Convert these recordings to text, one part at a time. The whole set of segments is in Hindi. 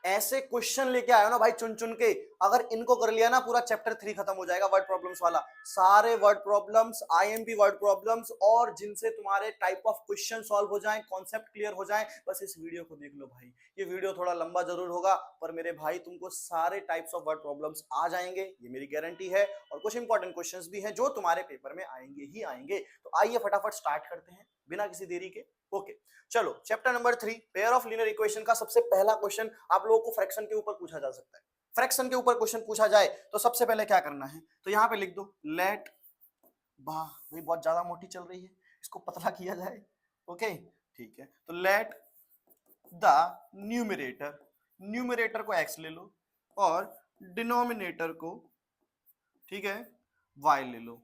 ऐसे क्वेश्चन लेके आयो ना भाई चुन चुन के, अगर इनको कर लिया ना पूरा चैप्टर 3 खत्म हो जाएगा वर्ड प्रॉब्लम्स वाला। सारे word problems, IMP word problems, और जिनसे तुम्हारे टाइप ऑफ क्वेश्चन सॉल्व हो जाएं, कॉन्सेप्ट क्लियर हो जाएं, बस इस वीडियो को देख लो भाई। ये वीडियो थोड़ा लंबा जरूर होगा, पर मेरे भाई तुमको सारे टाइप्स ऑफ वर्ड प्रॉब्लम्स आ जाएंगे, ये मेरी गारंटी है। और कुछ इंपॉर्टेंट क्वेश्चंस भी हैं जो तुम्हारे पेपर में आएंगे ही आएंगे। तो आइए फटाफट स्टार्ट करते हैं बिना किसी देरी के। ओके चलो, chapter number 3 pair of linear equation का सबसे पहला क्वेश्चन आप लोगों को फ्रैक्शन के ऊपर पूछा जा सकता है। फ्रैक्शन के ऊपर क्वेश्चन पूछा जाए तो सबसे पहले क्या करना है, तो यहां पे लिख दो लेट, वाह भाई बहुत ज्यादा मोटी चल रही है, इसको पतला किया जाए। ओके ठीक है, तो लेट द न्यूमरेटर, न्यूमरेटर को x ले लो और डिनोमिनेटर को, ठीक है, y ले लो,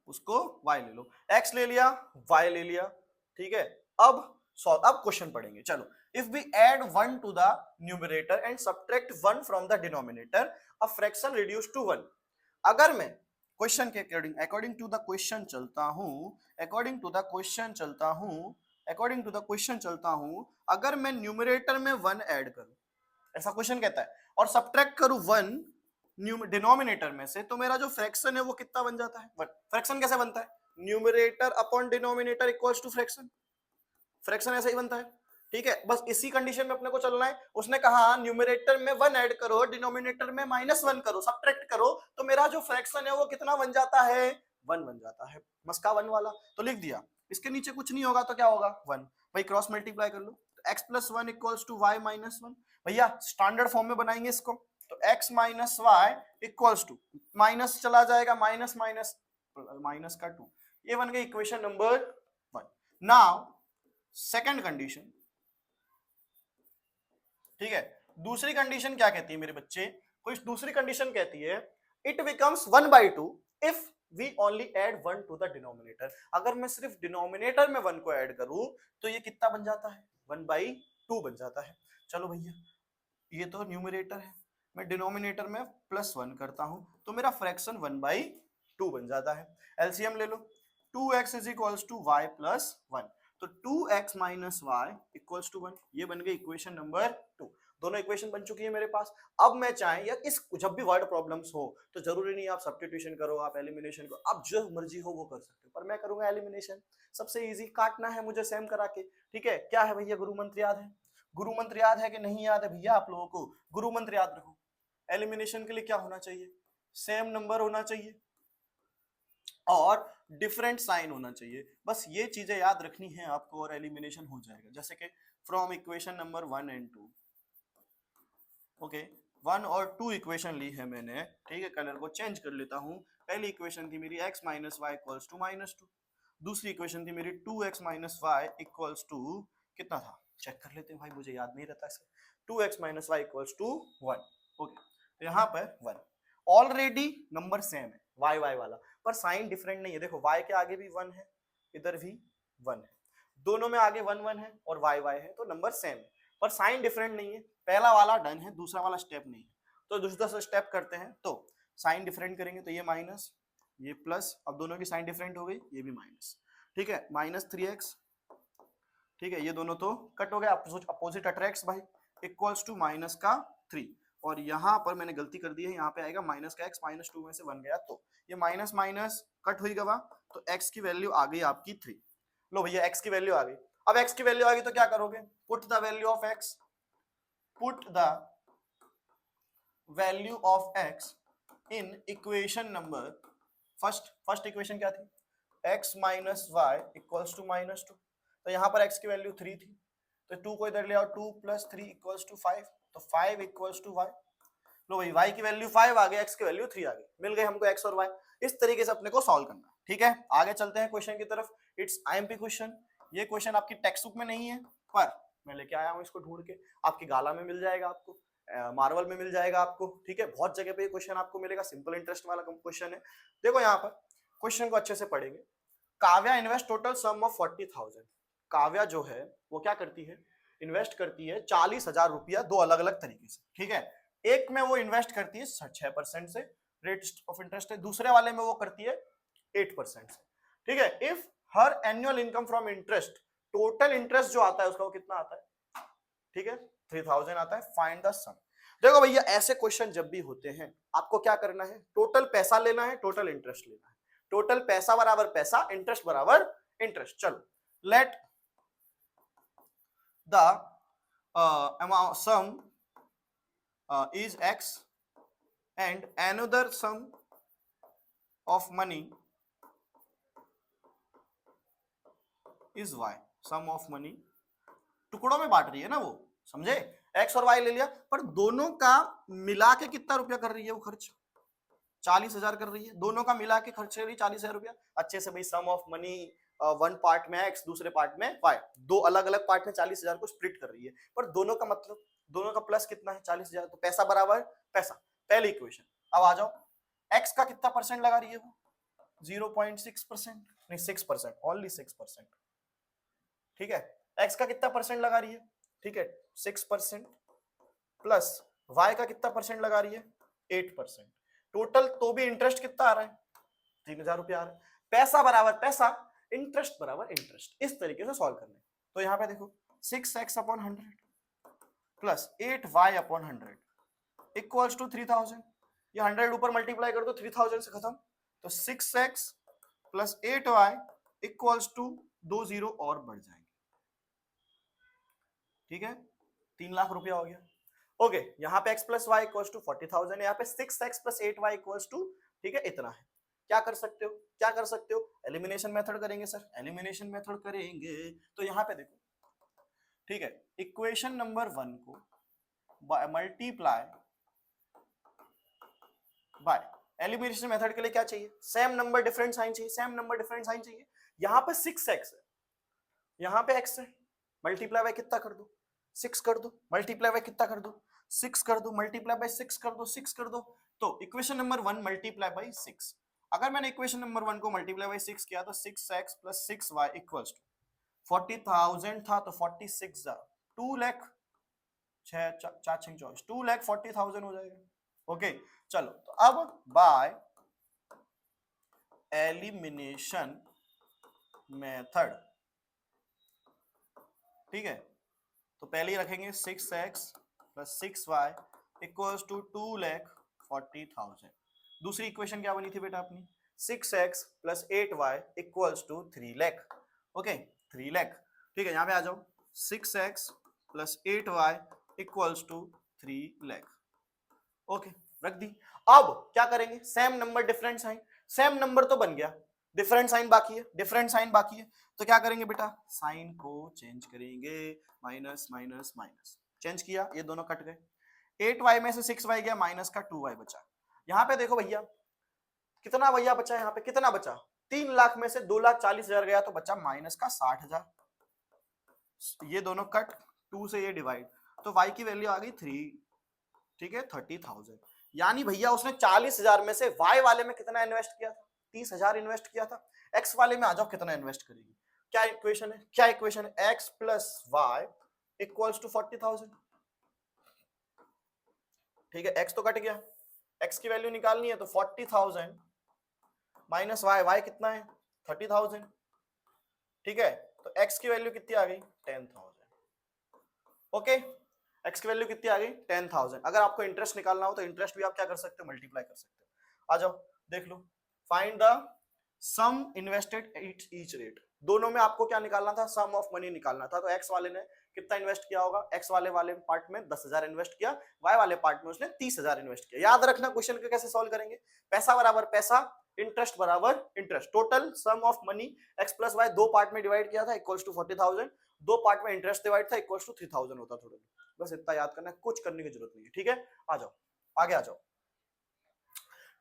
उसको y ले लो, x ले लिया, y ले लिया, ठीक है। अब अब क्वेश्चन पढ़ेंगे, चलो। If we add 1 to the numerator and subtract 1 from the denominator, a fraction reduce to 1। अगर मैं क्वेश्चन के according according to the question चलता हूं, अकॉर्डिंग टू द क्वेश्चन चलता हूं, अकॉर्डिंग टू द क्वेश्चन चलता हूं, अगर मैं न्यूमरेटर में 1 ऐड करूं, ऐसा क्वेश्चन कहता है, और सब्ट्रैक्ट करूं 1 डिनोमिनेटर में से, तो मेरा जो फ्रैक्शन है वो कितना बन जाता है, 1। फ्रैक्शन कैसे बनता है, numerator upon denominator equals to fraction, fraction ऐसे ही बनता है, ठीक है। बस इसी कंडीशन में अपने को चलना है। उसने कहा न्यूमरेटर में 1 ऐड करो, डिनोमिनेटर में -1 करो, सब्ट्रैक्ट करो, तो मेरा जो फ्रैक्शन है वो कितना बन जाता है, 1 बन जाता है, मस्का 1 वाला। तो लिख दिया, इसके नीचे कुछ नहीं होगा तो क्या होगा, 1। भाई क्रॉस मल्टीप्लाई कर लो, x plus 1 equals to y minus 1। भैया स्टैंडर्ड फॉर्म में बनाएंगे इसको, तो x minus Y equals to, minus चला जाएगा, माइनस माइनस माइनस का 2, ये बन गई equation number 1। Now second condition, ठीक है। दूसरी कंडीशन क्या कहती है मेरे बच्चे, कोई दूसरी कंडीशन कहती है it becomes 1/2 if we only add 1 to the denominator. अगर मैं सिर्फ डिनोमिनेटर में 1 को ऐड करूं तो ये कितना बन जाता है, 1/2 बन जाता है। चलो भैया, ये तो न्यूमरेटर है, मैं डिनोमिनेटर में +1 करता हूं तो मेरा फ्रैक्शन 1/2 बन जाता है। एलसीएम ले लो, 2x is equals to y plus 1, तो 2x minus Y equals to 1, ये बन गई इक्वेशन नंबर 2। दोनों इक्वेशन बन चुकी है मेरे पास। अब मैं चाहे या इस जब भी वर्ड प्रॉब्लम्स हो तो जरूरी नहीं आप सब्स्टिट्यूशन करो, आप एलिमिनेशन करो, आप जो मर्जी हो वो कर सकते हो, पर मैं करूंगा एलिमिनेशन। सबसे इजी काटना है मुझे सेम करा के, ठीक है। क्या है भैया, गुरु मंत्र याद है, गुरु मंत्र याद है कि नहीं याद है भैया आप लोगों को, गुरु मंत्र याद रखो। एलिमिनेशन के लिए क्या होना चाहिए, सेम नंबर होना चाहिए और डिफरेंट साइन होना चाहिए, बस ये चीजें याद रखनी है आपको और एलिमिनेशन हो जाएगा। जैसे कि from equation number 1 and 2, okay 1 और 2 इक्वेशन ली है मैंने, ठीक है। कलर को चेंज कर लेता हूं। पहली इक्वेशन थी मेरी x minus Y equals to -2, दूसरी इक्वेशन थी मेरी 2x minus Y equals to कितना था, चेक कर लेते हैं भाई, मुझे याद नहीं रहता इसे। 2x minus Y equals to 1, okay. तो यहाँ पर 1 ऑलरेडी नंबर सेम है, y y वाला, पर साइन डिफरेंट नहीं है। देखो y के आगे भी 1 है, इधर भी 1 है, दोनों में आगे 1 1 है और y y है, तो नंबर सेम है, पर साइन डिफरेंट नहीं है। पहला वाला डन है, दूसरा वाला स्टेप नहीं है, तो दूसरा स्टेप करते हैं। तो साइन डिफरेंट करेंगे तो ये माइनस, ये प्लस, अब दोनों की साइन डिफरेंट हो गई, ये भी माइनस, ठीक है। -3x, ठीक है, ये दोनों तो कट हो गया, अपोजिट अट्रैक्ट्स भाई, इक्वल्स टू माइनस का 3, और यहाँ पर मैंने गलती कर दी है, यहाँ पे आएगा माइनस का x, -2 में से 1 गया, तो ये माइनस माइनस कट हुई गवा, तो x की वैल्यू आ गई आपकी 3। लो भैया x की वैल्यू आ गई, अब x की वैल्यू आ गई तो क्या करोगे, put the value of x, put the value of x in equation number first equation क्या थी, x minus Y equals to -2, तो यहाँ पर x की वैल्यू 3 थी, तो 2 को इधर ले आओ, 2 + 3 इक्वल्स टू 5, तो 5 इक्वल्स टू y। लो भाई y की वैल्यू 5 आ गई, x की वैल्यू 3 आ गई, मिल गए हमको x और y। इस तरीके से अपने को सॉल्व करना है, ठीक है। आगे चलते हैं क्वेश्चन की तरफ। इट्स आईएमपी क्वेश्चन, ये क्वेश्चन आपकी टेक्स्ट बुक में नहीं है, पर मैं लेके आया हूँ इसको ढूंढ के, आपकी गाला में मिल जाएगा, आपको मार्वल में मिल जाएगा आपको, ठीक है। बहुत जगह पे ये क्वेश्चन आपको मिलेगा, सिंपल इंटरेस्ट वाला क्वेश्चन है। देखो यहाँ पर क्वेश्चन को अच्छे से पढ़ेंगे। Kavya invest total sum of 40,000। Kavya जो है वो क्या करती है, इन्वेस्ट करती है 40,000 रुपया दो अलग अलग तरीके से, ठीक है। एक में वो इन्वेस्ट करती है 6% से, रेट ऑफ इंटरेस्ट है, दूसरे वाले में वो करती है 8% से, ठीक है। If her annual income from interest, total interest जो आता है उसका वो कितना आता है, ठीक है 3000 आता है, फाइंड द सम। देखो भैया ऐसे क्वेश्चन जब भी होते हैं आपको क्या करना है, टोटल पैसा लेना है, टोटल इंटरेस्ट लेना है। टोटल पैसा बराबर पैसा, इंटरेस्ट बराबर इंटरेस्ट। चलो let the amount sum is x and another sum of money is y। sum of money टुकड़ों में बांट रही है ना वो, समझे, x और y ले लिया, पर दोनों का मिला के कितना रुपया कर रही है वो खर्च, 40,000 कर रही है, दोनों का मिला के खर्च कर रही है 40,000 रुपया। अच्छे से भाई सम ऑफ मनी वन पार्ट में x दूसरे पार्ट में y, दो अलग अलग पार्ट में 40,000 को स्प्लिट कर रही है, पर दोनों का मतलब दोनों का प्लस कितना है 40,000, तो पैसा बराबर पैसा, पहली इक्वेशन। अब आ जाओ x का कितना परसेंट लगा रही है वो, 0.6%, नहीं 6%, ओनली 6%, ठीक है। x का कितना परसेंट लगा रही है, ठीक है 6%, प्लस y का कितना परसेंट लगा रही है 8%, टोटल तो भी इंटरेस्ट कितना आ रहा है 3,000 रुपया आ रहा है। पैसा बराबर पैसा, इंटरेस्ट बराबर इंटरेस्ट, इस तरीके से सॉल्व करना है। तो यहां पे देखो 6x upon 100 plus 8y upon 100 equals to 3000, ये 100 ऊपर मल्टीप्लाई कर दो 3000 से खत्म, तो 6x plus 8y equals to 2 zero और बढ़ जाएंगे, ठीक है 3 लाख रुपया हो गया। ओके यहाँ पे x plus y equals to 40,000, यहाँ पे 6x plus 8y equals to, ठीक है इतना है। क्या कर सकते हो, क्या कर सकते हो, एलिमिनेशन मेथड करेंगे सर, एलिमिनेशन मेथड करेंगे। तो यहाँ पे देखो, ठीक है इक्वेशन नंबर 1 को मल्टीप्लाई बाय, एलिमिनेशन मेथड के लिए क्या चाहिए, सेम नंबर डिफरेंट साइन चाहिए, सेम नंबर डिफरेंट साइन चाहिए। यहाँ पे 6x है, यहाँ पे x है, मल्टीप्लाई बाय कितना कर दो 6 कर दो, मल्टीप्लाई बाय कितना कर दो 6 कर दो, मल्टीप्लाई बाय 6 कर दो, 6 कर दो, तो इक्वेशन नंबर 1 मल्टीप्लाई बाय 6। अगर मैंने इक्वेशन नंबर 1 को मल्टीप्लाई बाय 6 किया तो 6x plus 6y equals to 40,000 था तो 46 जा 2 लाख 2,40,000 हो जाएगा। ओके चलो तो अब बाय एलिमिनेशन मेथड, ठीक है तो पहले ही रखेंगे 6x plus 6y equals to 2,40,000। दूसरी इक्वेशन क्या बनी थी बेटा अपनी, 6x plus 8y equals to 3 lakh. Okay 3 lakh, ठीक है यहाँ पे आ जाओ 6x plus 8y equals to 3 lakh. Okay रख दी। अब क्या करेंगे, same number different sign, same number तो बन गया, डिफरेंट साइन बाकी है, डिफरेंट साइन बाकी है, तो क्या करेंगे बेटा साइन को चेंज करेंगे, माइनस माइनस माइनस, चेंज किया ये दोनों कट गए, 8y में से 6y गया, माइनस का 2y बचा। यहाँ पे देखो भैया कितना भैया बचा, यहाँ पे कितना बचा, 3 लाख में से 2,40,000 गया तो बचा माइनस का 60,000, ये दोनों कट, 2 से ये डिवाइड, तो y की वैल्यू आ गई 3, ठीक है 30,000। यानी भैया उसने 40,000 में से y वाले में कितना इन्वेस्ट किया था, 30,000 इन्वेस्ट किया था। x वाले में आ जाओ कितना इन्वेस्ट करेगी, क्या इक्वेशन है, क्या इक्वेशन है, x plus y equals to 40,000, ठीक है x तो कट गया, x की वैल्यू निकालनी है तो 40,000 माइनस वाई, वाई कितना है 30,000, ठीक है तो x की वैल्यू कितनी आ गई 10,000। ओके x की वैल्यू कितनी आ गई 10,000। अगर आपको इंटरेस्ट निकालना हो तो इंटरेस्ट भी आप क्या कर सकते हो, मल्टीप्लाई कर सकते हो। आ जाओ देख लो, find the sum invested at each rate, दोनों में आपको क्या निकालना था, सम ऑफ मनी निकालना था। तो x वाले ने कितना इन्वेस्ट किया होगा, x वाले पार्ट में 10,000 इन्वेस्ट किया, y वाले पार्ट में उसने 30,000 इन्वेस्ट किया। याद रखना क्वेश्चन को कैसे सॉल्व करेंगे, पैसा बराबर पैसा, इंटरेस्ट बराबर interest, total sum of money x plus y दो पार्ट में डिवाइड किया था इक्वल्स टू 40,000, दो पार्ट में इंटरेस्ट डिवाइड था इक्वल्स टू 3,000 होता थोड़ा, बस इतना याद करना है, कुछ करने की जरूरत नहीं है, ठीक है। आ जाओ आगे आ जाओ,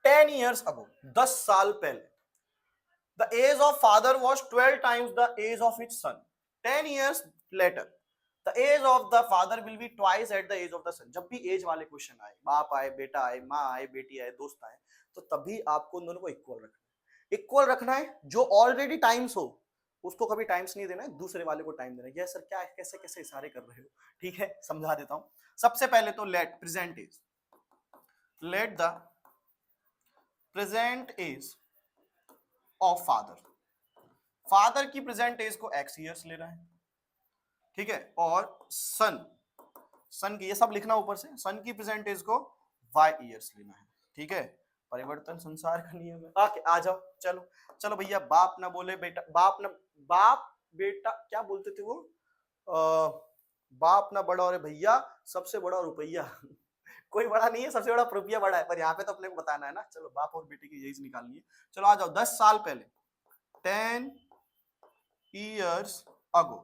10 years ago 10 साल पहले the age of father was 12 times the age of its son, 10 years later the age of the father will be twice at the age of the son। जब भी एज वाले क्वेश्चन आए, बाप आए, बेटा आए, माँ आए, बेटी आए, दोस्त आए, तो तभी आपको उन दोनों को इक्वल रखना है, इक्वल रखना है। जो ऑलरेडी टाइम्स हो उसको कभी टाइम्स नहीं देना है, दूसरे वाले को टाइम देना है। ये सर क्या है, कैसे कैसे इशारे कर रहे हो, ठीक है समझा देता हूं। सबसे पहले तो let present age, let the present age of father, father की प्रेजेंट एज को x ईयर्स लेना है, ठीक है, और सन सन की, ये सब लिखना ऊपर से, सन की प्रेजेंट एज को y ईयर्स लेना है, ठीक है। परिवर्तन संसार का नियम है। ओके आ जाओ, चलो चलो भैया, बाप ना बोले बेटा, बाप बेटा क्या बोलते थे वो, बाप ना बड़ा और भैया सबसे बड़ा रुपया कोई बड़ा नहीं है, सबसे बड़ा रुपया बड़ा है, पर यहाँ पे तो अपने को बताना है ना। चलो बाप और बेटे की यही निकालनी है। चलो आ जाओ, 10 साल पहले, 10 years ago,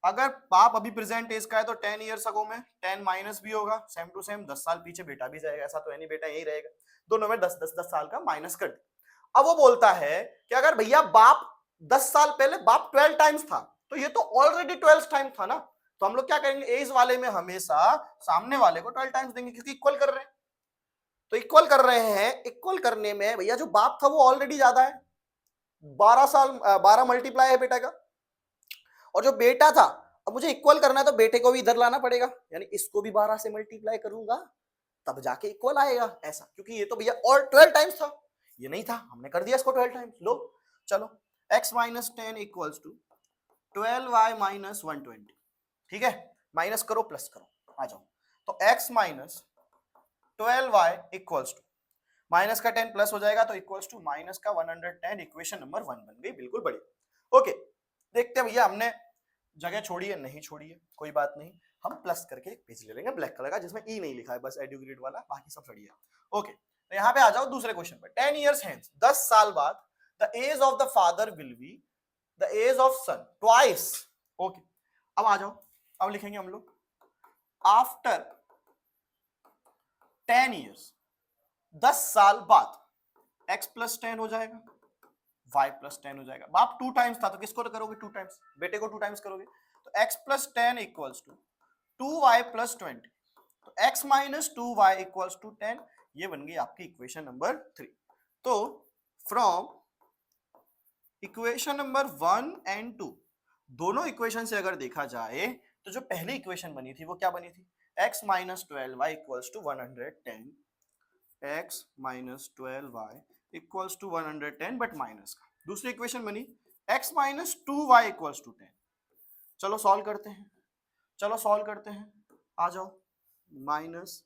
अगर बाप अभी प्रेजेंट एज का है तो 10 years ago में 10 माइनस भी होगा, सेम टू सेम 10 साल पीछे बेटा भी जाएगा, ऐसा तो है नहीं, बेटा यही रहेगा, दोनों में 10 साल का माइनस कर दे। अब वो बोलता है कि अगर भैया बाप 10 साल पहले बाप 12 टाइम्स था, तो ये तो ऑलरेडी 12 टाइम था ना, तो हम लोग क्या करेंगे, एज वाले में हमेशा सामने वाले को 12 टाइम्स देंगे, क्योंकि इक्वल कर रहे हैं। तो इक्वल कर रहे हैं, इक्वल करने में भैया जो बाप था वो ऑलरेडी ज्यादा है, 12 मल्टीप्लाई है बेटा का, और जो बेटा था, अब मुझे इक्वल करना है तो बेटे को भी इधर लाना पड़ेगा, यानी इसको भी 12 से मल्टीप्लाई करूंगा तब जाके इक्वल आएगा, ऐसा, क्योंकि ये तो भैया और 12 टाइम्स था, ये नहीं था, हमने कर दिया इसको 12 टाइम्स। लो चलो, x minus 10 equals to 12y minus 120, ठीक है, माइनस करो प्लस करो, आ जाओ। तो x minus 12y equals to, minus का 10 प्लस हो जाएगा तो इक्वल्स टू माइनस का 110, इक्वेशन नंबर 1 बन गई, बिल्कुल बढ़िया। ओके, देखते हैं भैया, हमने जगह छोड़ी है, नहीं छोड़ी है, कोई बात नहीं, हम प्लस करके एक पेज ले लेंगे ब्लैक कलर का, जिसमें ई नहीं लिखा है, बस एडुग्रेड वाला, बाकी सब सही है। ओके, तो यहाँ पे आ जाओ दूसरे क्वेश्चन पे। 10 years hence, 10 साल बाद, the age of the father will be the age of son twice. Okay, अब आ जाओ, अब लिखेंगे हम लोग आफ्टर 10 years, 10 साल बाद x प्लस 10 हो जाएगा, y प्लस 10 हो जाएगा। बाप 2 टाइम्स था तो किसको करोगे 2 टाइम्स, बेटे को 2 टाइम्स करोगे, तो x plus 10 equals to 2y plus 20, तो x minus 2y equals to 10, ये बन गई आपकी इक्वेशन नंबर 3। तो फ्रॉम इक्वेशन नंबर 1 एंड 2, दोनों इक्वेशन से अगर देखा जाए तो जो पहली इक्वेशन बनी थी वो क्या बनी थी, x minus 12y equals to 110, x minus 12y equals to 110, but minus का। दूसरी इक्वेशन बनी x minus 2y equals to 10। चलो सॉल्व करते हैं, चलो सॉल्व करते हैं, आ जाओ, minus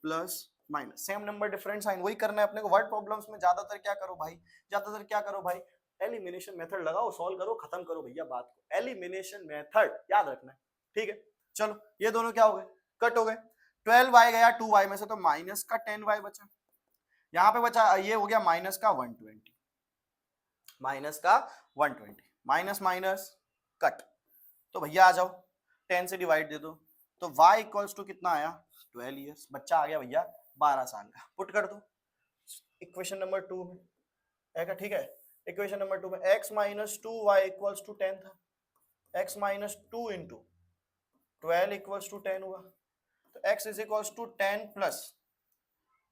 plus minus, same number different sign, वही करना है अपने को। वर्ड प्रॉब्लम्स में ज्यादातर क्या करो भाई, ज्यादातर क्या करो भाई, एलिमिनेशन मेथड लगाओ, सॉल्व करो, खत्म करो भैया बात को, एलिमिनेशन मेथड याद रखना है, ठीक है। चलो ये दोनों क्या हो गए, कट हो गए, 12y गया 2y में से, तो माइनस का 10y बचा, यहाँ पे बचा ये हो गया माइनस का 120, माइनस का 120, माइनस माइनस कट, तो भैया आ जाओ 10 से डिवाइड दे दो, तो y इक्वल्स टू कितना आया 12 ईयर्स, बच्चा आ गया भैया 12 साल का, पुट कर दो इक्वेशन नंबर 2 में, है ठीक है। इक्वेशन नंबर 2 में x minus 2y equals to 10 था, x minus 2 into 12 equals to 10 हुआ, तो x is equals to 10 plus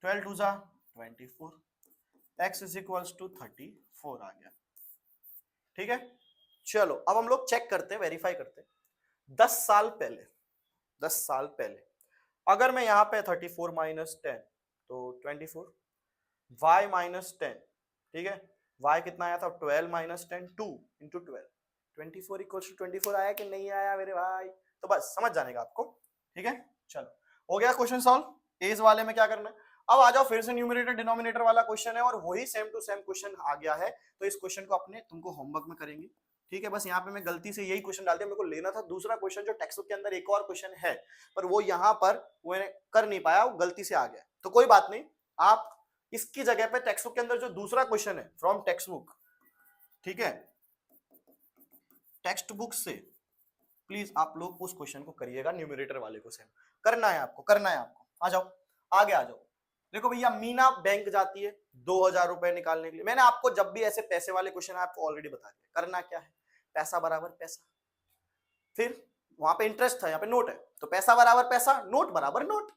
12 two जा 24, x इज इक्वल्स टू 34 आ गया, ठीक है। चलो अब हम लोग चेक करते हैं, वेरीफाई करते हैं, 10 साल पहले, 10 साल पहले अगर मैं यहाँ पे 34 माइनस 10 तो 24, y माइनस 10, ठीक है, y कितना आया था 12 माइनस 10, 2 इंटू 12, 24 इक्वल्स टू 24 आया कि नहीं आया मेरे भाई, तो बस समझ जाने का आपको, ठीक है। चलो हो गया क्वेश्चन सॉल्व, एज वाले में क्या करना है। अब आ जाओ फिर से न्यूमरेटर डिनोमिनेटर वाला क्वेश्चन है, और वही सेम टू सेम क्वेश्चन आ गया है, तो इस क्वेश्चन को अपने तुमको होमवर्क में करेंगे, ठीक है। बस यहाँ पे मैं गलती से यही क्वेश्चन डाल दिया, मेरे को लेना था दूसरा क्वेश्चन जो टेक्स्ट बुक के अंदर एक और क्वेश्चन है, पर वो यहाँ पर वो कर नहीं पाया, वो गलती से आ गया, तो कोई बात नहीं, आप इसकी जगह पे टेक्स्ट बुक के अंदर जो दूसरा क्वेश्चन है फ्रॉम टेक्स्ट बुक, ठीक है, टेक्स्ट बुक से प्लीज आप लोग उस क्वेश्चन को करिएगा, न्यूमरेटर वाले को सेम करना है आपको, करना है आपको। आ जाओ आगे आ जाओ, देखो भैया मीना बैंक जाती है 2000 रुपए निकालने के लिए, मैंने आपको जब भी ऐसे पैसे वाले क्वेश्चन आपको ऑलरेडी बता दिया, करना क्या है, पैसा बराबर पैसा, फिर वहां पे इंटरेस्ट था, यहाँ पे नोट है, तो पैसा बराबर पैसा, नोट बराबर नोट,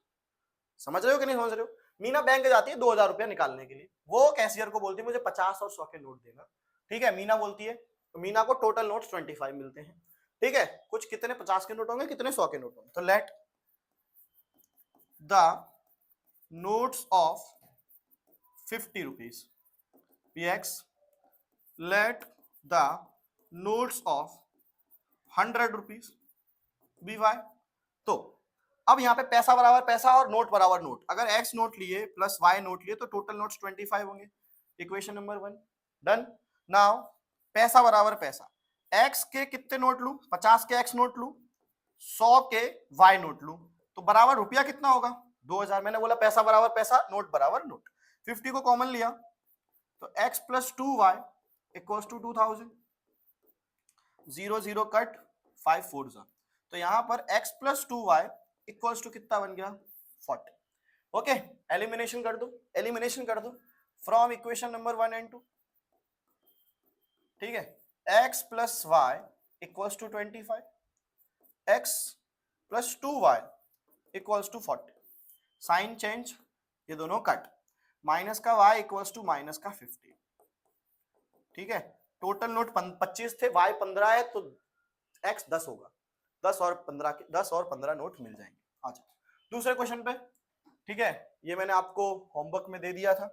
समझ रहे हो कि नहीं समझ रहे हो। मीना बैंक जाती है 2000 रुपया निकालने के लिए, वो कैशियर को बोलती है मुझे 50 और 100 के नोट देना, ठीक है, मीना बोलती है, तो मीना को टोटल नोट 25 मिलते हैं, ठीक है, कुछ कितने 50 के नोट होंगे, कितने 100 के नोट होंगे, तो let the notes of 50 rupees be x, let the notes of 100 rupees be y. तो अब यहाँ पे पैसा बराबर पैसा और नोट बराबर नोट, अगर x नोट लिए प्लस y नोट लिए तो टोटल नोट्स 25 होंगे। Equation number 1 done. नाउ पैसा बराबर पैसा, x के कितने नोट लूं, 50 के x नोट लूं, 100 के y नोट लूं, तो बराबर रुपया कितना होगा 2000। मैंने बोला पैसा बराबर पैसा, नोट बराबर नोट। 50 को कॉमन लिया तो x plus 2y equals to 2000, 0 0 cut 5 4 जा, तो यहां पर x plus 2y equals to कितना बन गया 40। ओके, एलिमिनेशन कर दो, एलिमिनेशन कर दो फ्रॉम इक्वेशन नंबर 1 एंड 2। ठीक है, x plus y equals to 25, x plus 2y equals to 40, sign change, ये दोनों कट, माइनस का y इक्वल्स टू माइनस का 50। ठीक है, टोटल नोट 25 थे, y 15 है तो x 10 होगा, 10 और 15 नोट मिल जाएंगे। अच्छा दूसरे क्वेश्चन पे। ठीक है, ये मैंने आपको होमवर्क में दे दिया था।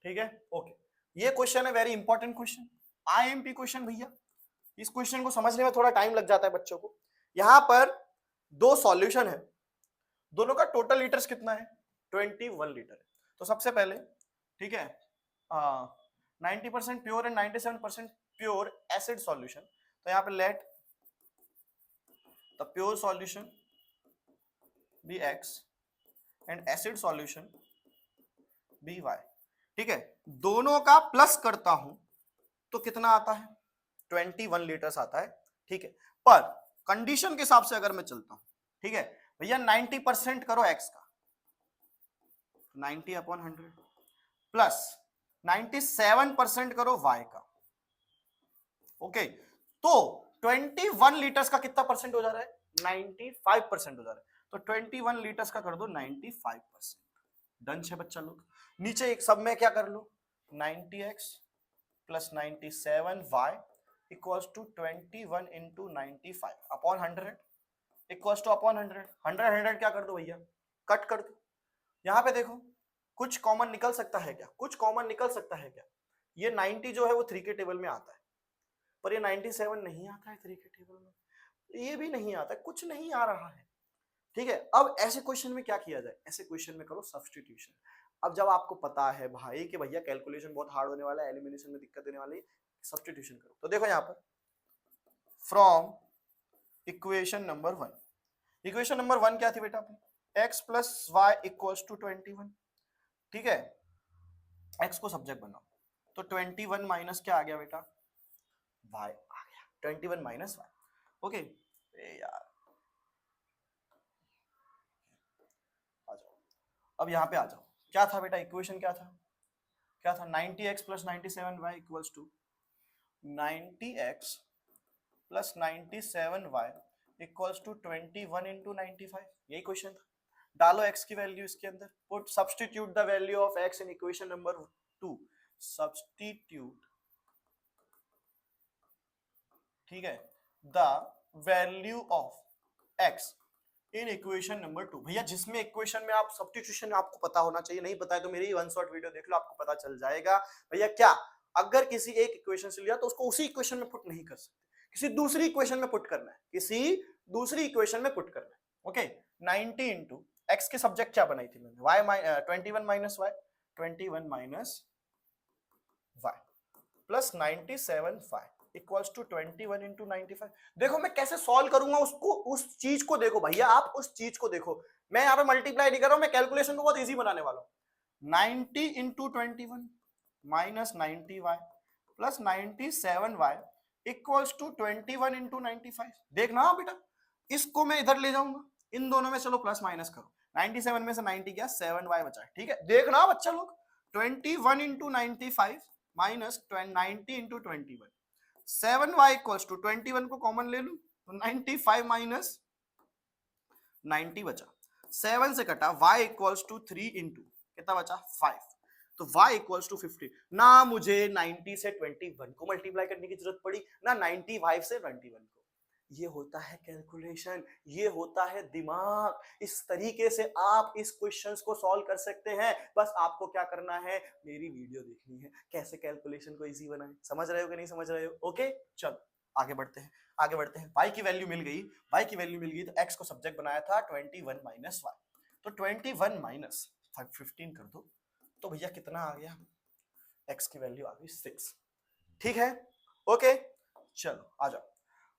ठीक है, ओके, ये क्वेश्चन है very important question, IMP question भैया। इस क्वेश्चन को समझने में थोड़ा टाइम लग जाता है बच्चों को। यहां पर दो सॉल्यूशन है, दोनों का टोटल लीटर्स कितना है 21 लीटर है। तो सबसे पहले ठीक है 90% pure and 97% pure acid solution, तो यहाँ पे let the pure solution be x and acid solution be y। ठीक है, दोनों का प्लस करता हूं तो कितना आता है 21 लीटर्स आता है। ठीक है, पर कंडीशन के हिसाब से अगर मैं चलता हूं, ठीक है भैया 90% करो x का, 90/100 प्लस 97% करो y का। ओके, तो 21 लीटर्स का कितना परसेंट हो जा रहा है 95% हो जा रहा है, तो 21 लीटर्स का कर दो 95%। डन है बच्चा लोग। नीचे एक सब में क्या कर लो 90x plus 97y equals to 21 into 95 upon 100 equals to upon 100। 100 क्या कर दो भैया कट कर दो। यहां पे देखो कुछ कॉमन निकल सकता है क्या, कुछ कॉमन निकल सकता है क्या। ये 90 जो है वो 3 के टेबल में आता है, पर ये 97 नहीं आता है 3 के टेबल में, ये भी नहीं आता है, कुछ नहीं आ रहा है। ठीक है, अब ऐसे क्वेश्चन में क्या किया जाए, ऐसे क्वेश्चन में करो सब्स्टिट्यूशन। अब जब आपको पता है भाई कि भैया कैलकुलेशन बहुत हार्ड होने वाला है, एलिमिनेशन में दिक्कत देने वाली है, सब्स्टिट्यूशन करो। तो देखो यहाँ पर from equation number 1, equation number 1 क्या थी बेटा अपनी, x plus y equals to 21। ठीक है, x को सब्जेक्ट बनाओ तो 21 माइनस क्या आ गया बेटा y आ गया, 21 माइनस y। ओके यार आ जाओ, अब यहाँ पे आ जाओ, क्या था बेटा इक्वेशन क्या था, क्या था 90x plus 97y equals to 90x plus 97y equals to 21 into 95, यही क्वेश्चन था। डालो x की वैल्यू इसके अंदर, put substitute the value of x in equation number 2, substitute ठीक है the value of x in equation number 2। भैया जिसमें इक्वेशन में आप सब्स्टिट्यूशन आपको पता होना चाहिए, नहीं पता है तो मेरी वन शॉट वीडियो देख लो, आपको पता चल जाएगा। भैया क्या अगर किसी एक इक्वेशन से लिया तो उसको उसी इक्वेशन में पुट नहीं कर सकते, किसी दूसरी इक्वेशन में पुट करना है, किसी दूसरी इक्वेशन में पुट करना है। ओके 90 इंटू एक्स के सब्जेक्ट क्या बनाई थी मैंने y 21 minus y, 21 minus y plus 97 equals to 21 into 95। देखो मैं कैसे सॉल्व करूंगा उसको, उस चीज को देखो भैया, आप उस चीज को देखो, मैं यहाँ पे मल्टीप्लाई नहीं कर रहा हूं, मैं कैलकुलेशन को बहुत इजी बनाने वाला हूं। 90 into 21 minus 90y plus 97y equals to 21 into 95। देखना बेटा, इसको मैं इधर ले जाऊंगा, इन दोनों में चलो प्लस माइनस करो, 97 में से 90 गया 7y बचा। ठीक है, देखना बच्चा लोग 21 into 95 minus 90 into 21, 7y equals to 21 को कॉमन ले लूं तो 95 माइनस 90 बचा, 7 से कटा y इक्वल्स टू 3 इंटू कितना बचा 5, तो y इक्वल्स टू 50। ना मुझे 90 से 21 को मल्टीप्लाई करने की जरूरत पड़ी, ना 95 से 21 को। ये होता है कैलकुलेशन, ये होता है दिमाग। इस तरीके से आप इस क्वेश्चंस को सॉल्व कर सकते हैं। बस आपको क्या करना है, मेरी वीडियो देखनी है, कैसे कैलकुलेशन को इजी बनाएं। समझ रहे हो कि नहीं समझ रहे हो? ओके चलो आगे बढ़ते हैं, आगे बढ़ते हैं। y की वैल्यू मिल गई, y की वैल्यू मिल गई, तो x को सब्जेक्ट बनाया था 21 माइनस y, तो 21 माइनस 15 कर दो, तो भैया कितना आ गया, x की वैल्यू आ गई 6। ठीक है, ओके, चलो आ जाओ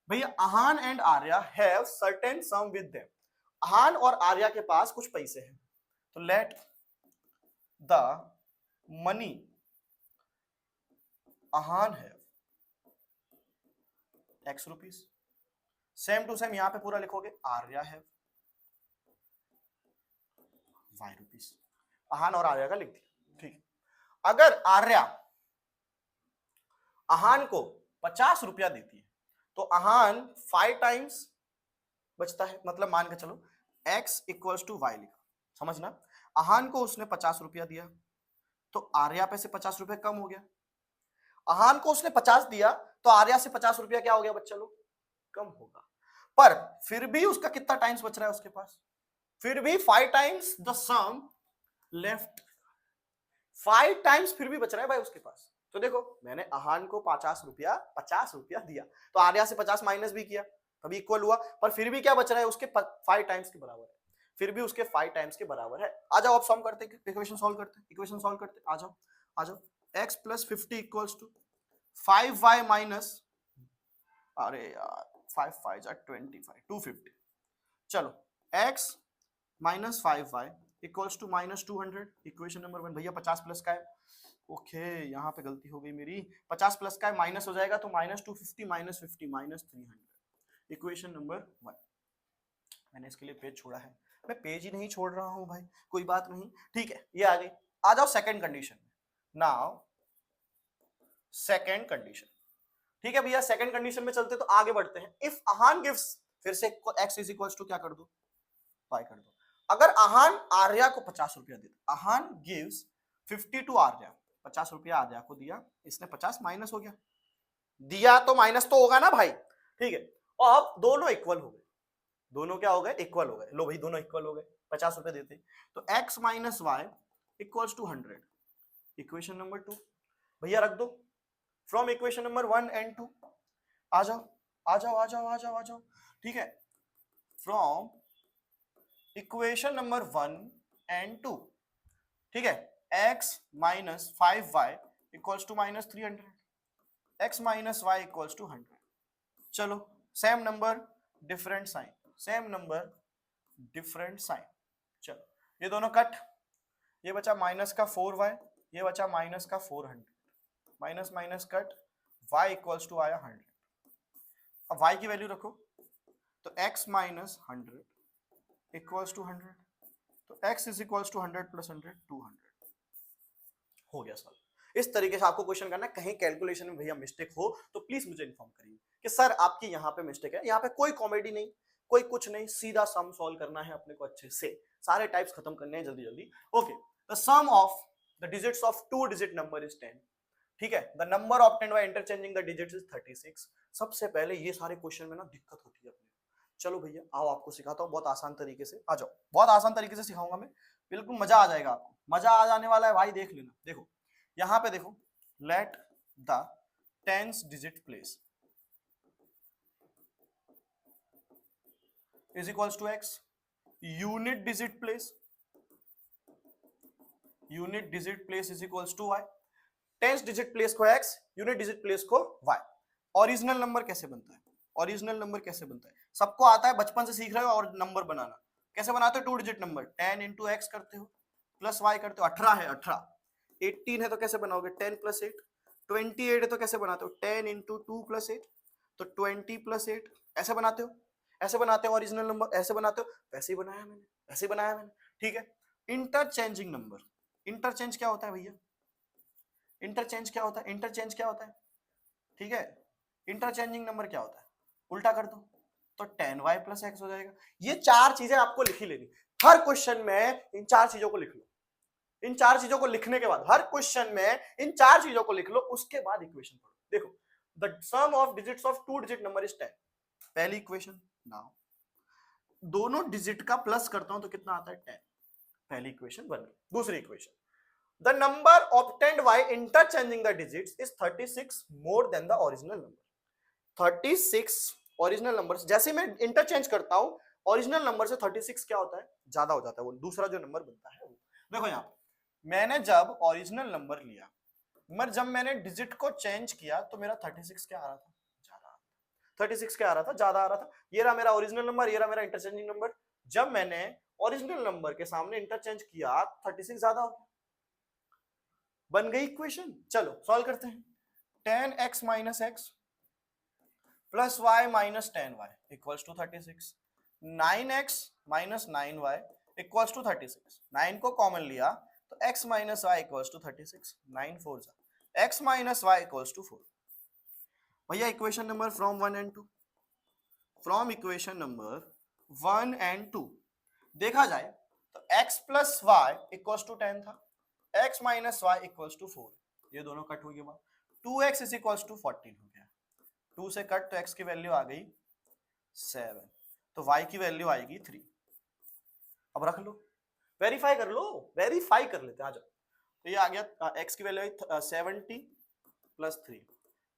भैया। Ahaan and Arya have certain sum with them, Ahaan और आर्या के पास कुछ पैसे हैं, तो let the money Ahaan have x rupees, same to same यहां पे पूरा लिखोगे Arya have y rupees, Ahaan और आर्या का लिख दिया। ठीक, अगर आर्या अहान को 50 रुपया देती है तो अहान 5 टाइम्स बचता है, मतलब मान के चलो x इक्वल्स टू वाई लिखा, समझना, अहान को उसने 50 रुपया दिया तो आर्या पे से 50 रुपया कम हो गया, अहान को उसने 50 दिया तो आर्या से 50 रुपया क्या हो गया बच्चा लोग, कम होगा, पर फिर भी उसका कितना टाइम्स बच रहा है उसके पास, फिर भी 5 times the sum left, 5 times फिर भी बच रहा है भाई उसके पास। तो देखो मैंने अहान को 50 रुपया दिया, तो आर्या से 50 माइनस भी किया तभी इक्वल हुआ, पर फिर भी क्या बच रहा है उसके 5 टाइम्स के बराबर है, फिर भी उसके 5 टाइम्स के बराबर है। आ जाओ अब सॉल्व करते हैं, इक्वेशन सॉल्व करते हैं, इक्वेशन सॉल्व करते हैं, आ जाओ आ जाओ, x plus 50 equals to 5y minus, अरे यार 5 5 जा 25 250, चलो x minus 5y equals to minus 200, equation number 1। भैया 50 प्लस का है, ओके यहाँ पे गलती हो गई मेरी, 50 प्लस का है माइनस हो जाएगा तो minus 250 minus 50 minus 300, equation number 1। मैंने इसके लिए पेज छोड़ा है, मैं पेज ही नहीं छोड़ रहा हूं भाई, कोई बात नहीं, ठीक है ये आ गई। आ जाओ सेकंड कंडीशन में, नाउ सेकंड कंडीशन, ठीक है भैया सेकंड कंडीशन में चलते तो आगे बढ़ते हैं। इफ अहान गिव्स, फिर से x इज इक्वल्स टू क्या कर दो, y कर दो, अगर अहान आर्या को 50 रुपया देता, अहान गिव्स 50 टू आर्या, 50 रुपया आर्या को दिया, इसने 50 माइनस हो गया, दिया तो माइनस तो होगा ना भाई, ठीक है, और अब दोनों इक्वल हो गए, दोनों क्या हो गए, इक्वल हो गए, लो भाई दोनों इक्वल हो गए, 50 रुपए देते, तो x minus Y equals to 100, equation number 2। भैया रख दो फ्रॉम इक्वेशन नंबर 1 एंड 2, आ जाओ आ जाओ आ जाओ आ जाओ आ जाओ, ठीक है, फ्रॉम इक्वेशन नंबर 1 एंड 2, ठीक है, x minus 5y equals to minus 300, x minus y equals to 100, चलो same number different sign, same number different sign, चलो ये दोनों कट, ये बचा माइनस का 4y, ये बचा माइनस का 400, minus minus cut, y equals to आया 100, अब y की वैल्यू रखो, तो x माइनस 100 इक्वल्स टू 100, तो x is equals to 100 plus 100 200, हो गया सर। इस तरीके से आपको क्वेश्चन करना है, कहीं कैलकुलेशन में भैया मिस्टेक हो तो प्लीज मुझे इन्फॉर्म करिए कि सर आपकी यहाँ पे मिस्टेक है, यहाँ पे कोई कॉमेडी नहीं, कोई कुछ नहीं, सीधा सम सॉल्व करना है अपने को अच्छे से, सारे टाइप्स खत्म करने हैं जल्दी जल्दी। Okay, the sum of the digits of 2 digit number is 10, ठीक है, the number obtained by interchanging the digits is 36। सबसे पहले ये सारे क्वेश्चन में ना दिक्कत होती है अपने, चलो भैया आओ आपको सिखाता हूँ बहुत आसान तरीके से, आ जाओ बहुत आसान तरीके से सिखाऊंगा मैं, बिल्कुल मजा आ जाएगा आपको, मजा आ जाने वाला है भाई, देख लेना, देखो यहां पे देखो, let the tens digit place is equals to x, unit digit place, unit digit place is equals to y, tens digit place को x, यूनिट डिजिट प्लेस को y। ओरिजिनल नंबर कैसे बनता है, ओरिजिनल नंबर कैसे बनता है, सबको आता है, बचपन से सीख रहे हो, और नंबर बनाना कैसे बनाते हो, 2 डिजिट नंबर 10 इंटू एक्स करते हो प्लस y करते हो, 18 है 18, 18 है तो कैसे बनाओगे 10 प्लस 8, 28 है तो कैसे बनाते हो 10 इंटू 2 प्लस 8, तो 20 प्लस 8, ऐसे बनाते हो, ऐसे बनाते हो ओरिजिनल नंबर, ऐसे बनाते हो, वैसे ही बनाया मैंने, ऐसे ही बनाया मैंने, ठीक है। इंटरचेंजिंग नंबर, इंटरचेंज क्या होता है भैया, इंटरचेंज क्या होता है, इंटरचेंज क्या होता है, ठीक है, इंटरचेंजिंग नंबर क्या होता है, उल्टा कर दो तो 10y प्लस एक्स हो जाएगा। ये 4 चीजें आपको लिखी लेनी, हर क्वेश्चन में इन 4 चीजों को लिख लो, इन 4 चीजों को लिखने के बाद, हर क्वेश्चन में इन 4 चीजों को लिख लो, उसके बाद इक्वेशन पढ़ो। देखो the sum of digits of 2 digit number is 10, पहली इक्वेशन, नाउ दोनों डिजिट का प्लस करता हूं तो कितना आता है 10, पहली इक्वेशन बन गई। दूसरी equation, the number obtained by interchanging the digits is 36 more than the original number, 36 original number से, जैसे मैं इंटरचेंज करता हूं ओरिजिनल नंबर से 36 क्या होता है, ज्यादा हो जाता है, वो दूसरा जो नंबर बनता है वो। देखो यहाँ पे मैंने जब ओरिजिनल नंबर लिया, मगर जब मैंने डिजिट को चेंज किया तो मेरा 36 क्या आ रहा था, ज्यादा। 36 क्या आ रहा था, ज्यादा आ रहा था। ये रहा मेरा ओरिजिनल नंबर, ये रहा मेरा इंटरचेंजिंग नंबर। जब मैंने ओरिजिनल नंबर के सामने इंटरचेंज किया 36 ज्यादा हो गया, बन गई इक्वेशन। चलो सॉल्व करते हैं। 10x minus x plus y minus 10y equals to 36। 9x minus 9y equals to 36। 9 को कॉमन लिया तो x minus Y equals to 36। 9 4 जा x minus Y equals to 4। भैया equation number from 1 and 2, from equation number 1 and 2 देखा जाए तो x plus y equals to 10 था, x minus Y equals to 4, ये दोनों कट हो गए, 2x इज इक्वल्स टू 14 हो गया। 2 से कट तो x की वैल्यू आ गई 7, तो y की वैल्यू आएगी 3। अब रख लो, वेरीफाई कर लो, वेरीफाई कर लेते हैं, आ जाओ। तो ये आ गया x की वैल्यू 70 प्लस 3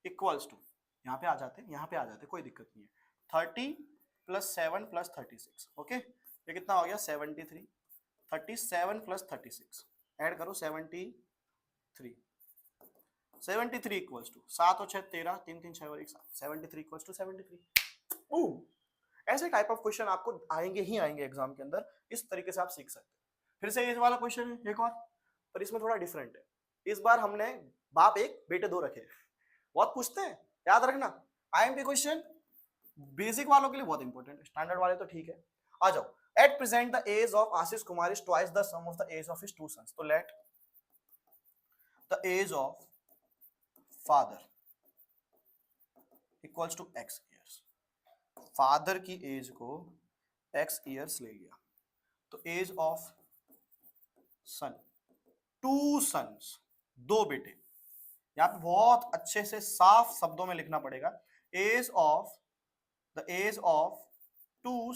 इक्वल्स टू, यहाँ पे आ जाते हैं, यहाँ पे आ जाते हैं, कोई दिक्कत नहीं है, 30 प्लस 7 प्लस 36। ओके, ये कितना हो गया 73। 37 प्लस 36 ऐड करो 73। 73 इक्वल्स टू 7 और 6 13, 3 3 6 और 1 7, 73 इक्वल्स टू 73। ऐसे टाइप ऑफ क्वेश्चन आपको आएंगे ही आएंगे एग्जाम के अंदर, इस तरीके से आप सीख सकते हैं। फिर से ये वाला क्वेश्चन है एक और, पर इसमें थोड़ा डिफरेंट है। इस बार हमने बाप एक बेटे दो रखे, बहुत पूछते हैं, याद रखना। आईएमपी क्वेश्चन बेसिक वालों के लिए बहुत इंपॉर्टेंट है, स्टैंडर्ड वाले तो ठीक है। आ जाओ। At present the age of Ashish Kumar is twice the sum of the age of his two sons. तो let the age of father equals to x years. Father की एज को x ईयर्स ले लिया, तो age of son, two sons, दो बेटे। यहां पे बहुत अच्छे से साफ शब्दों में लिखना पड़ेगा, age of the age of two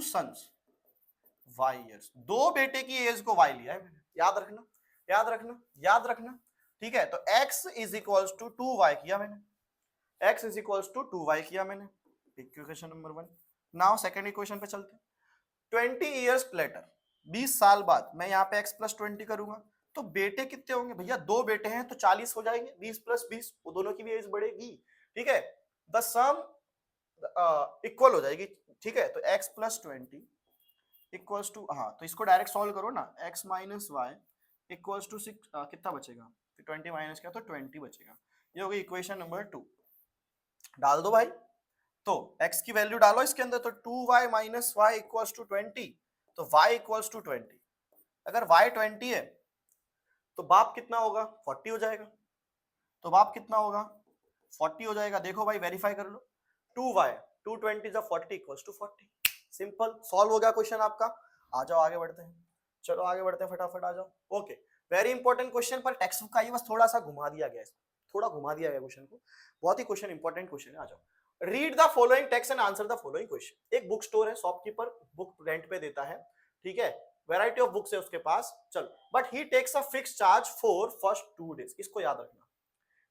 sons y years. दो बेटे की एज को y लिया है मैंने, याद रखना, याद रखना, याद रखना। ठीक है, तो x is equals to 2y किया मैंने, x is equals to 2y किया मैंने, equation number 1। Now second equation पे चलते हैं। 20 इयर्स लेटर, 20 साल बाद मैं यहाँ पे x प्लस 20 करूंगा, तो बेटे कितने होंगे भैया, दो बेटे हैं तो 40 हो जाएंगे, 20 प्लस 20, वो दोनों की भी एज बढ़ेगी। ठीक है, द सम इक्वल हो जाएगी। ठीक है, तो x प्लस 20 इक्वल्स टू, हाँ तो इसको डायरेक्ट सॉल्व करो ना, x minus Y equals to 6, कितना बचेगा, 20 माइनस किया तो 20 बचेगा। ये हो गई इक्वेशन नंबर 2। डाल दो भाई, तो x की वैल्यू डालो इसके अंदर, तो 2y minus Y equals to 20, तो y इक्वल्स टू 20। अगर y 20 है तो बाप कितना होगा, 40 हो जाएगा, तो बाप कितना होगा 40 हो जाएगा। देखो भाई वेरीफाई कर लो, 2y 220 जब 40 इक्वल्स टू 40। सिंपल सॉल्व हो गया क्वेश्चन आपका। आ जाओ आगे बढ़ते हैं, चलो आगे बढ़ते हैं, फटाफट आ जाओ। ओके, वेरी इंपॉर्टेंट क्वेश्चन, पर टेक्स्ट बुक का ये बस थोड़ा सा घुमा दिया गया है, थोड़ा घुमा दिया गया क्वेश्चन को, बहुत ही क्वेश्चन इंपॉर्टेंट क्वेश्चन है। आ जाओ, read the following text and answer the following question. एक बुक स्टोर है, शॉपकीपर बुक रेंट पे देता है, ठीक है, वैरायटी ऑफ बुक्स है उसके पास, चलो, but he takes a fix charge for first 2 days. इसको याद रखना,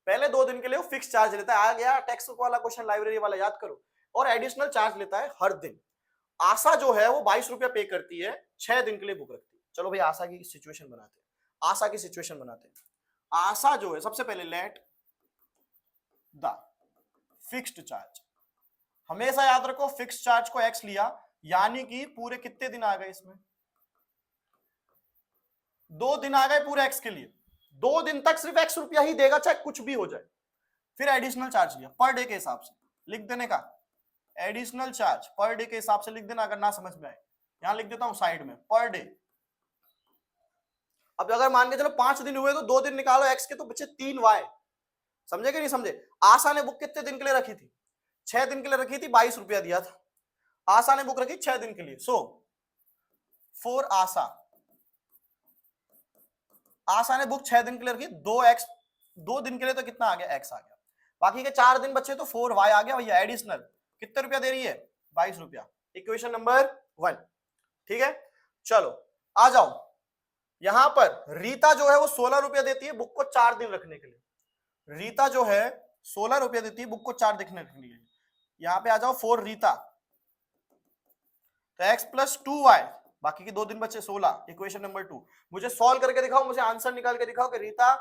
पहले 2 दिन के लिए वो फिक्स चार्ज लेता है। आ गया टेक्स्ट बुक वाला क्वेश्चन, लाइब्रेरी वाला, याद करो। और एडिशनल चार्ज लेता है हर दिन। आशा जो है वो 22 रुपया पे करती है, 6 दिन के लिए बुक रखती है। चलो भाई आशा की सिचुएशन बनाते हैं, आशा की सिचुएशन बनाते हैं। आशा जो है, सबसे पहले लेट द फिक्स्ड चार्ज, हमेशा याद रखो फिक्स्ड चार्ज को x लिया, यानी कि पूरे कितने दिन आ गए इसमें, 2 दिन आ गए पूरे x के लिए। 2 दिन तक सिर्फ x रुपया ही देगा, चाहे कुछ भी हो जाए। फिर एडिशनल चार्ज लिया पर डे के हिसाब से, लिख देने का एडिशनल चार्ज पर डे के हिसाब से लिख देना, अगर ना समझ में आए यहां लिख देता हूं साइड में, पर डे। अब अगर मान के चलो 5 दिन हुए तो 2 दिन निकालो x के, तो बचे 3y। समझे कि नहीं समझे? आशा ने बुक कितने दिन के लिए रखी थी, 6 दिन के लिए रखी थी, 22 रुपया दिया था। आशा ने बुक रखी 6 दिन के लिए, सो फॉर आशा, आशा ने बुक 6 दिन के लिए रखी, 2x, 2 दिन के लिए तो कितना आ गया, x आ गया। बाकी के 4 दिन बचे तो 4y आ गया भैया। एडिशनल कितने रुपया दे रही है, 22 रुपया। इक्वेशन नंबर 1, ठीक है। चलो आ जाओ, यहां पर रीता जो है वो 16 रुपया देती है बुक को 4 दिन रखने के लिए। रीता जो है ₹16 देती है बुक को 4 दिखने के लिए। यहाँ पे आ जाओ 4 रीता, तो x प्लस 2y, बाकी के 2 दिन बचे 16। इक्वेशन नंबर 2 मुझे सॉल्व करके दिखाओ, मुझे आंसर निकाल के दिखाओ कि रीता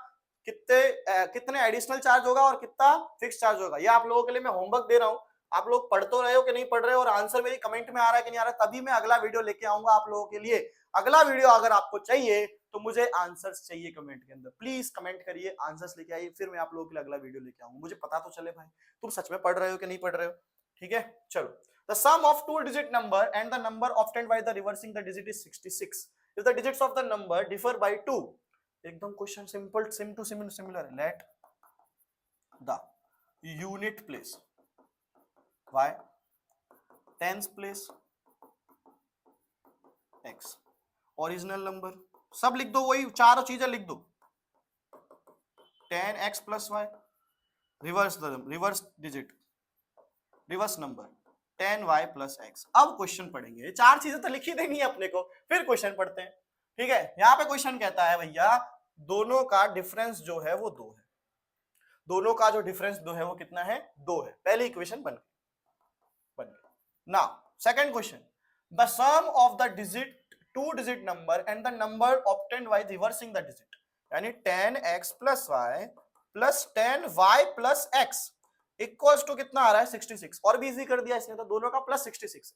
कितने एडिशनल चार्ज होगा और कितना फिक्स चार्ज होगा। ये आप लोगों के लिए मैं होमवर्क दे रहा हूँ, आप लोग पढ़ तो रहे हो कि नहीं पढ़ रहे हो, और आंसर मेरी कमेंट में आ रहा है कि नहीं आ रहा, तभी मैं अगला वीडियो लेके आऊंगा आप लोगों के लिए। अगला वीडियो अगर आपको चाहिए तो मुझे आंसर्स चाहिए कमेंट के अंदर, प्लीज कमेंट करिए, आंसर्स लेके आइए, फिर मैं आप लोगों के लिए अगला वीडियो लेके आऊंगा। मुझे पता तो चले भाई तुम सच में पढ़ रहे हो कि नहीं पढ़ रहे हो। ठीक है, चलो। The sum of two digit number and the number obtained by the reversing the digit is 66. If the digits of the number differ by 2, एकदम question simple, same to similar है। Let the unit place y, tens place x, original number सब लिख दो, वही चारों चीजें लिख दो। 10x plus y, reverse digit, reverse number 10y plus x। अब क्वेश्चन पढ़ेंगे, चार चीजें तो लिखी देनी है अपने को, फिर क्वेश्चन पढ़ते हैं। ठीक है, यहाँ पे क्वेश्चन कहता है भैया दोनों का डिफरेंस जो है वो 2 है, दोनों का जो डिफरेंस 2 है वो कितना है, 2 है। पहली इक्वेशन बन गई। Now second question, the sum of the digit two digit number and the number obtained by reversing the digit, यानी 10x plus y plus 10y plus x equals to कितना आ रहा है, 66। और भी इजी कर दिया इसने, तो दोनों का प्लस 66,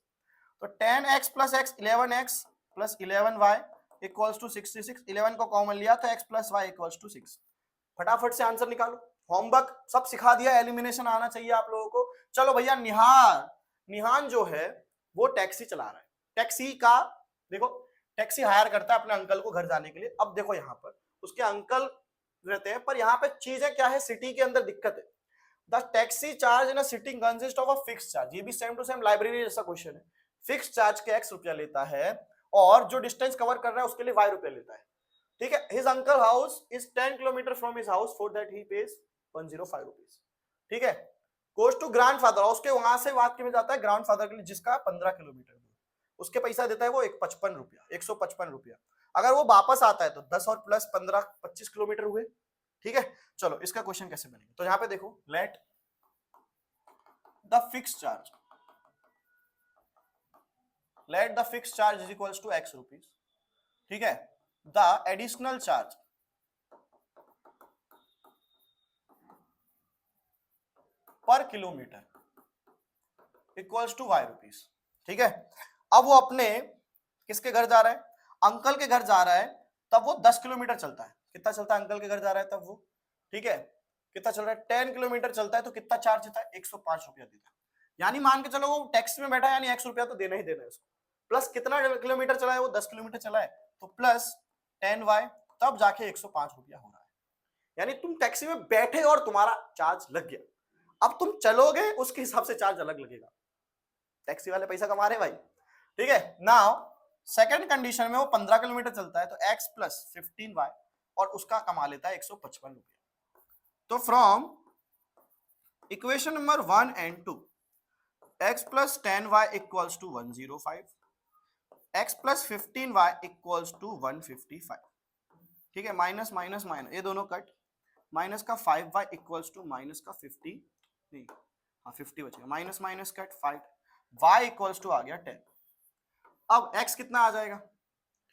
तो 10x plus x 11x plus 11y equals to 66। 11 को कॉमन लिया तो x plus y equals to 6। फटाफट से आंसर निकालो, होमवर्क सब सिखा दिया, एलिमिनेशन आना चाहिए आप लोगों को। चलो भैया, निहान जो है वो टैक्सी चला रहा है, टैक्सी का देखो, टैक्सी हायर करता है अपने अंकल को घर जाने के लिए। अब देखो यहाँ पर उसके अंकल रहते हैं, पर यहाँ पे चीजें क्या है, सिटी के अंदर दिक्कत है। The taxi charge in a city consist of a fix charge, ये भी सेम टू सेम लाइब्रेरी जैसा क्वेश्चन है। फिक्स चार्ज के x रुपया लेता है और जो डिस्टेंस कवर कर रहा है उसके लिए y रुपया लेता है। ठीक है, his uncle house is 10 kilometre from his house, for that he page 105 rupees. ठीक है, गोज टू ग्रैंडफादर, उसके वहां से बात में जाता है ग्रैंडफादर के लिए जिसका 15 किलोमीटर दूर, उसके पैसा देता है वो 155 रुपया, 155 रुपया। अगर वो वापस आता है तो 10 और प्लस 15 25 किलोमीटर हुए। ठीक है, चलो इसका क्वेश्चन कैसे बनेगा, तो यहाँ पे देखो, let the fix charge is equals to x rupees. ठीक है, the additional charge per kilometer equals to y rupees. ठीक है, अब वो अपने किसके घर जा रहा है, अंकल के घर जा रहा है, तब वो 10 किलोमीटर चलता है। कितना चलता है, अंकल के घर जा रहा है तब वो, ठीक है, कितना चल रहा है, 10 किलोमीटर चलता है, तो कितना चार्ज देता है, 105 रुपया देता है। यानी मान के चलो वो टैक्सी में बैठा है, यानी x रुपया तो देना ही देना है उसको। प्लस कितना किलोमीटर चला है, वो 10 किलोमीटर चला है, तो प्लस 10y, तब जाके 105 रुपया हो रहा है। यानी तुम टैक्सी में बैठे और तुम्हारा चार्ज लग गया, अब तुम चलोगे उसके हिसाब से चार्ज अलग लगेगा, टैक्सी वाले पैसा कमा रहे भाई। ठीक है, नाउ सेकंड कंडीशन में वो 15 किलोमीटर चलता है, तो x प्लस 15y और उसका कमा लेता है 155 रुपया। तो from equation number 1 and 2, x plus 10y equals to 105, x plus 15y equals to 155। ठीक है, माइनस माइनस माइनस, ये दोनों कट, माइनस का 5y इक्वल्स टू माइनस का 50, नहीं हाँ 50 बचेगा, minus minus cut 5, y equals to आ गया 10। अब x कितना आ जाएगा,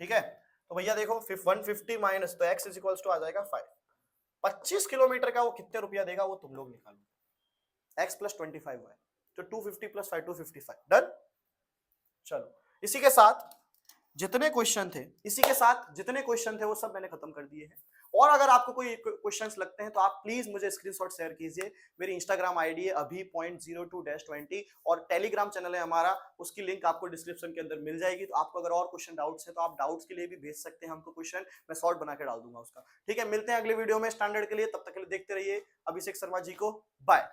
ठीक है, तो भैया देखो 150 माइनस, तो x इज इक्वल्स टू आ जाएगा 5। 25 किलोमीटर का वो कितने रुपया देगा वो तुम लोग निकालो, x प्लस 25y, तो 250 प्लस 5 255, डन। चलो इसी के साथ जितने क्वेश्चन थे वो सब मैंने खत्म कर दिए हैं। और अगर आपको कोई क्वेश्चंस लगते हैं तो आप प्लीज मुझे स्क्रीनशॉट शेयर कीजिए। मेरी इंस्टाग्राम आईडी है अभी.02-20 और टेलीग्राम चैनल है हमारा, उसकी लिंक आपको डिस्क्रिप्शन के अंदर मिल जाएगी। तो आपको अगर और क्वेश्चन डाउट्स है तो आप डाउट्स के लिए भी भेज सकते हैं हमको क्वेश्चन, मैं शॉर्ट बना के डाल दूंगा उसका। ठीक है, मिलते हैं अगले वीडियो में स्टैंडर्ड के लिए, तब तक के लिए देखते रहिए अभिषेक शर्मा जी को, बाय।